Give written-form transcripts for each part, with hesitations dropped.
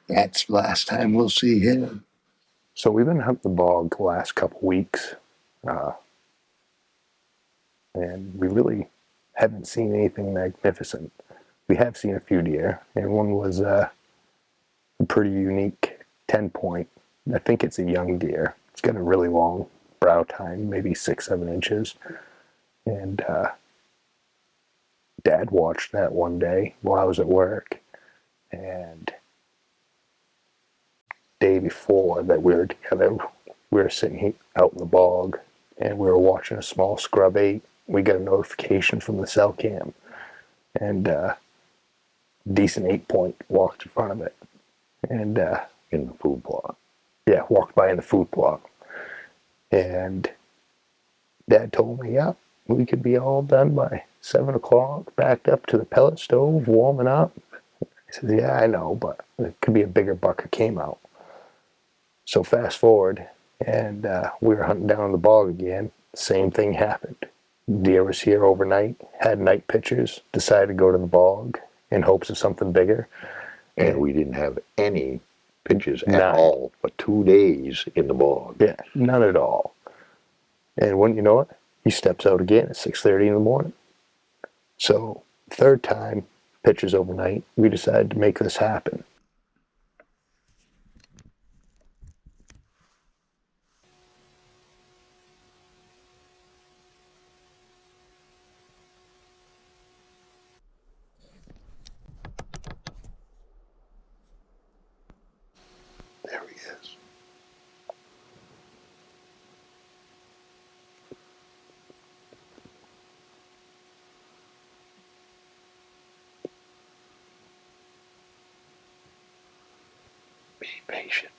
That's the last time we'll see him. So we've been hunting the bog the last couple weeks, uh, and we really haven't seen anything magnificent. We have seen a few deer, and one was a pretty unique 10 point. I think it's a young deer. It's got a really long brow tine, maybe 6, 7 inches. And Dad watched that one day while I was at work, and day before that we were together, we were sitting out in the bog, and we were watching a small scrub 8. We got a notification from the cell cam, and decent 8 point walked in front of it, and In the food plot. yeah, walked by in the food plot, and Dad told me, yeah, we could be all done by 7 o'clock, backed up to the pellet stove, warming up. I said, yeah, I know, but it could be a bigger buck that came out. So fast forward, and we were hunting down the bog again. Same thing happened. Deer was here overnight, had night pictures, decided to go to the bog in hopes of something bigger. And we didn't have any pitches at None. all for 2 days in the bog. Yeah, none at all. And wouldn't you know it, he steps out again at 6:30 in the morning. So third time, pitchers overnight, we decided to make this happen. There he is. Be patient.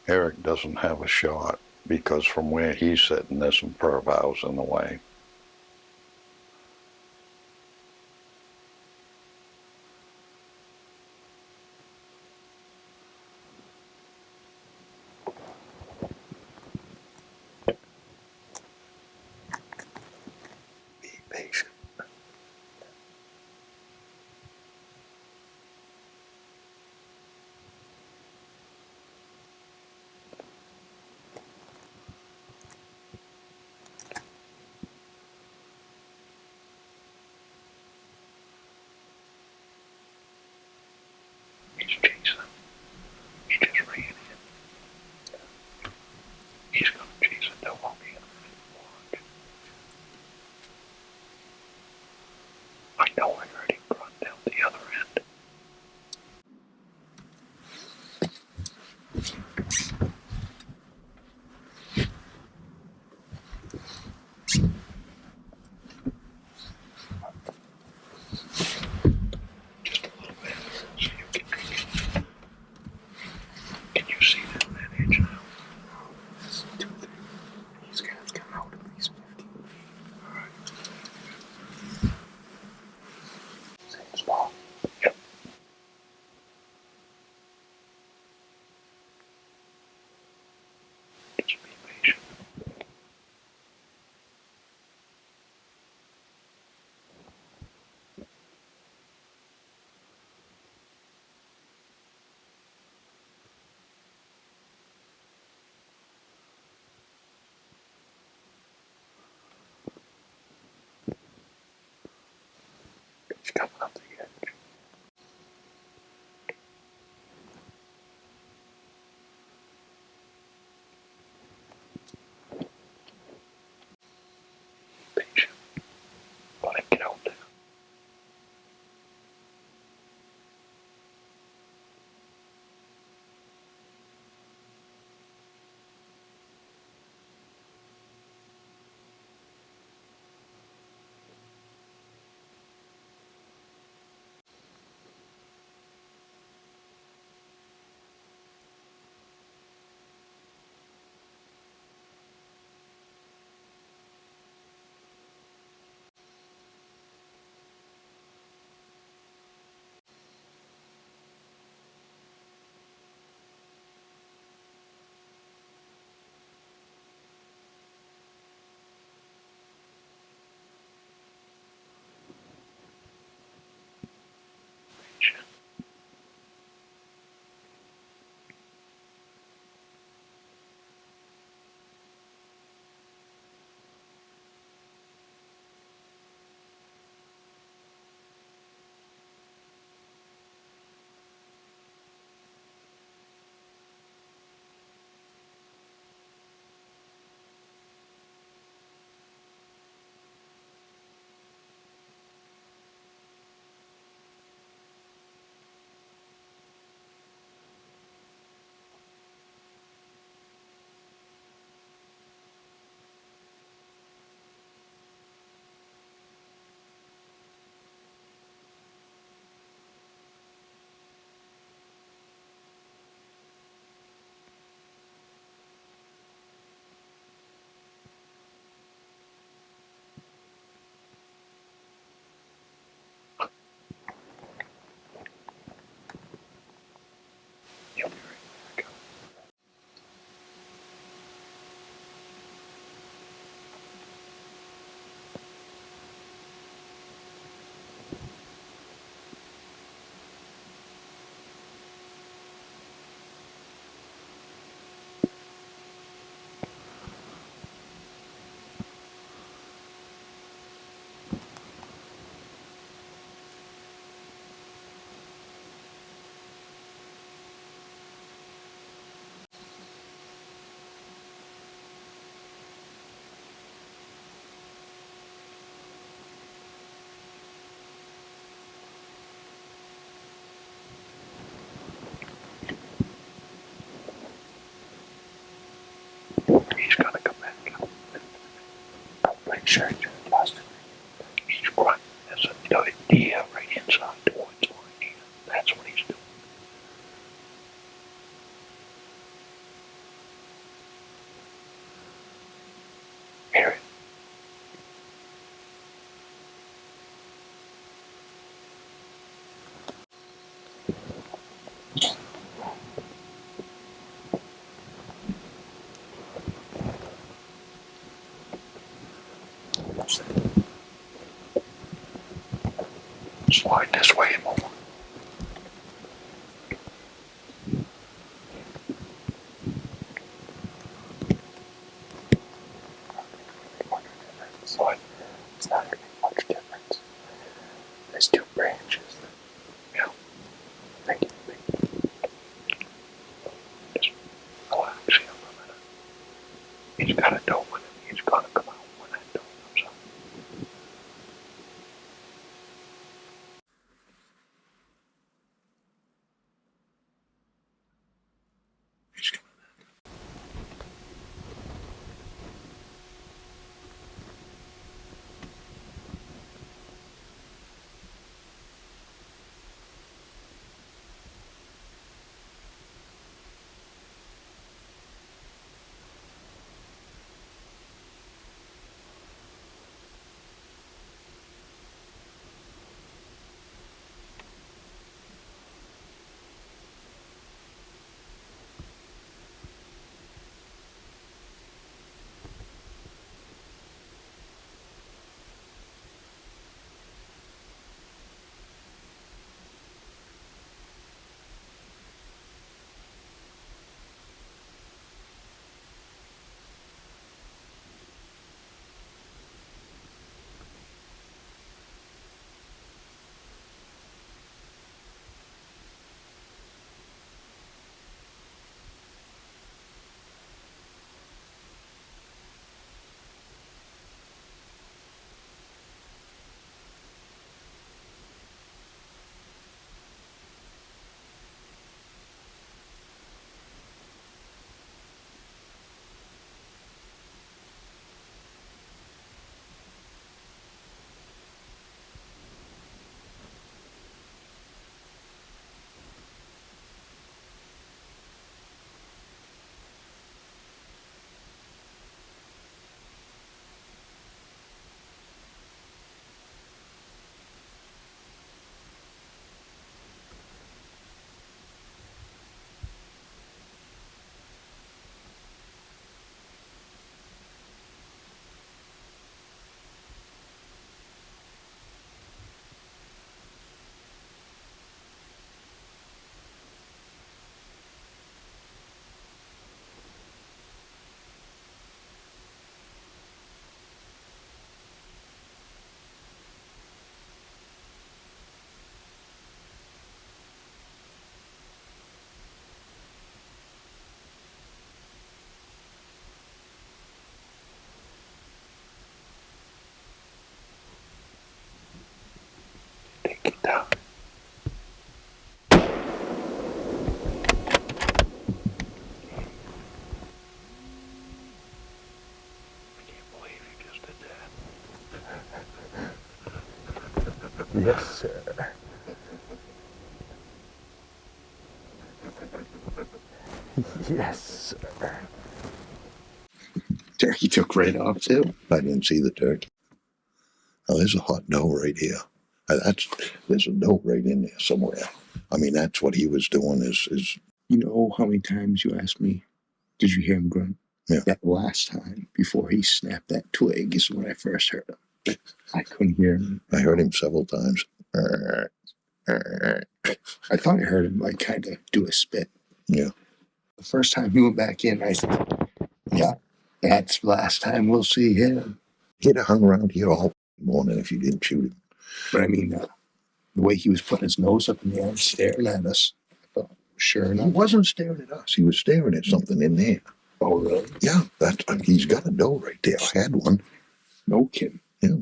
Eric doesn't have a shot because from where he's sitting, there's some fir boughs in the way. Be patient. Sure, busted. He's grunting. There's a deer right inside the woods line here. That's what he's doing. Hear it? Slide this way more. Slide. It's not going to make much difference. There's 2 branches. Yeah. Thank you. Just relax here for a minute. He's got a doe with him. He's gonna come out when that doe comes out. He's coming. Take it down. I can't believe you just did that. Yes, sir. Yes, sir. Turkey took right off too. I didn't see the turkey. Oh, there's a hot doe right here. There's a doe right in there somewhere. I mean, that's what he was doing. Is You know how many times you asked me, did you hear him grunt? Yeah. That last time, before he snapped that twig, is when I first heard him. I couldn't hear him. I heard him several times. I thought I heard him, like, kind of do a spit. Yeah. The first time he went back in, I said, yeah, that's the last time we'll see him. He'd have hung around here all morning if you didn't shoot him. But I mean, the way he was putting his nose up in the air and staring at us, I thought, sure He enough. wasn't staring at us. He was staring at something in there. Oh, really? Yeah, he's got a doe right there. I had one. No kidding. Yeah.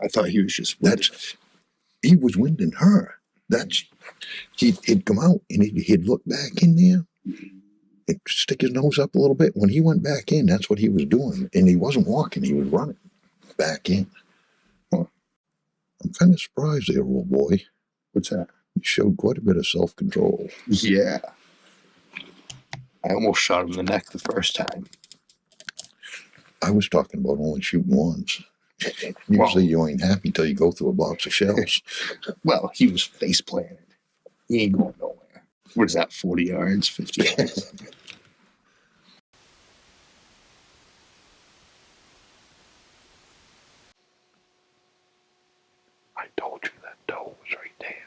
I thought he was just. He was winding her. He'd come out and he'd look back in there. stick his nose up a little bit. When he went back in, that's what he was doing. And he wasn't walking, he was running back in. Huh. I'm kind of surprised there, old boy. What's that? You showed quite a bit of self-control. Yeah. I almost shot him in the neck the first time. I was talking about only shooting once. Usually you ain't happy till you go through a box of shells. Well, he was face planted. He ain't going nowhere. What is that, 40 yards, 50 yards? I told you that doe was right there.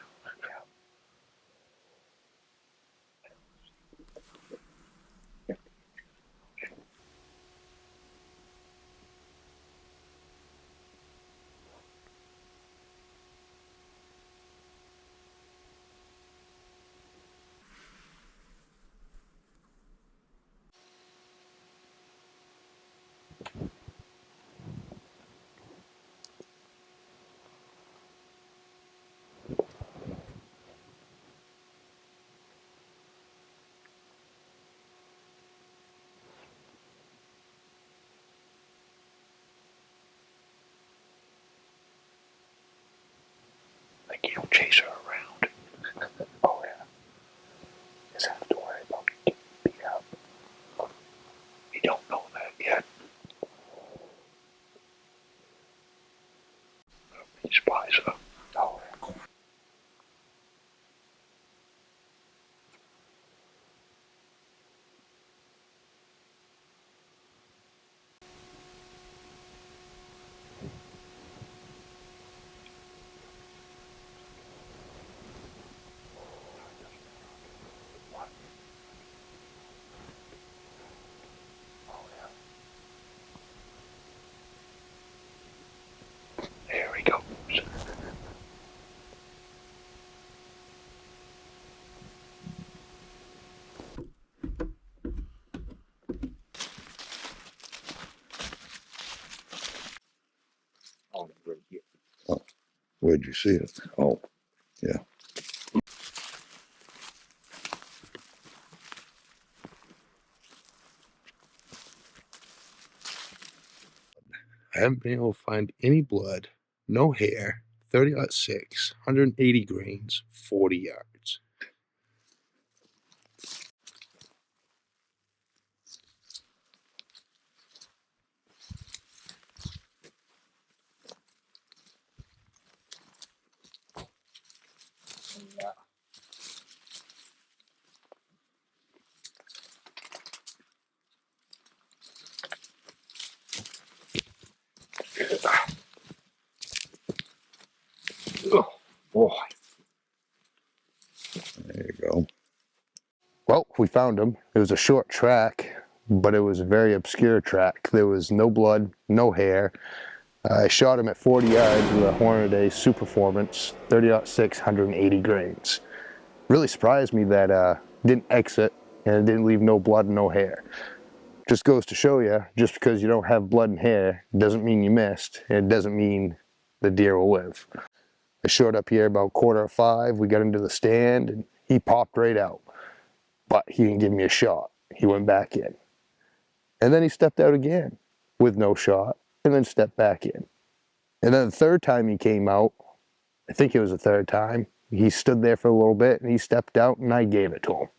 Like you don't chase her around. Oh yeah. Just have to worry about getting beat up. You don't know that yet. He spies her. Oh yeah. Oh yeah. There he goes. Oh, right here. Oh, where'd you see it? Oh, yeah. I haven't been able to find any blood, no hair, 30-6, 180 grains, 40 yards. Yeah. Oh, boy. There you go. Well, we found him. It was a short track, but it was a very obscure track. There was no blood, no hair. I shot him at 40 yards with a Hornady Superformance, 30-6, 180 grains. Really surprised me that didn't exit and it didn't leave no blood and no hair. Just goes to show you, just because you don't have blood and hair doesn't mean you missed, and it doesn't mean the deer will live. I showed up here about 4:45. We got into the stand and he popped right out, but he didn't give me a shot. He went back in. And then he stepped out again with no shot and then stepped back in. And then the third time he came out, I think it was the third time, he stood there for a little bit and he stepped out and I gave it to him.